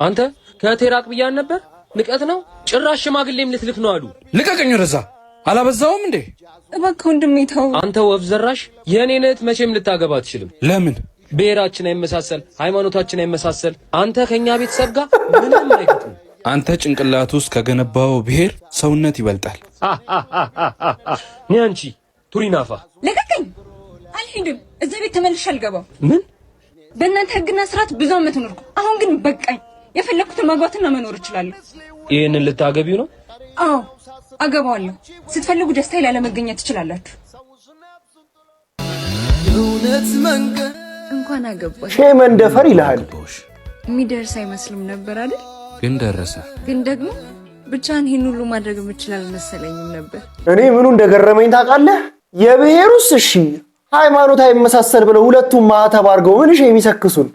አንተ ከቴራቅ ብያን ነበር ንቀት ነው ጭራሽ ሽማግሌም ልትልክ ነው አሉ ልቀቀኝ ረዛ አላበዛውም እንዴ እባክህ ወንድሜ ተው አንተ ወፍ ዘራሽ የኔን እህት መቼም ልታገባ አትችልም ለምን ብሔራችን አይመሳሰል ሃይማኖታችን አይመሳሰል አንተ ከኛ ቤተሰብ ጋር ምንም አይገጥም አንተ ጭንቅላት ውስጥ ከገነባው ብሔር ሰውነት ይበልጣል ኒያንቺ ቱሪናፋ ለቀቀኝ አልሄድም እዛ ቤት ተመልሼ አልገባም ምን በእናንተ ህግና ስርዓት ብዙ አመት ኖርኩ አሁን ግን በቃኝ የፈለኩትን ማግባትና መኖር እችላለሁ ይሄንን ልታገቢው ነው አዎ አገባዋለሁ ስትፈልጉ ደስታዬ ላለመገኘት ትችላላችሁ የእውነት መንገድ እንኳን አገባሽ ሸመንደፈር ይልሃል የሚደርስ አይመስልም ነበር አይደል ግን ደረሰ ግን ደግሞ ብቻን ይሄን ሁሉ ማድረግ የምችል አልመሰለኝም ነበር እኔ ምኑ እንደገረመኝ ታውቃለህ የብሔሩስ እሺ ሃይማኖት አይመሳሰል ብለው ሁለቱም ማተብ አድርገው ምንሽ የሚሰክሱን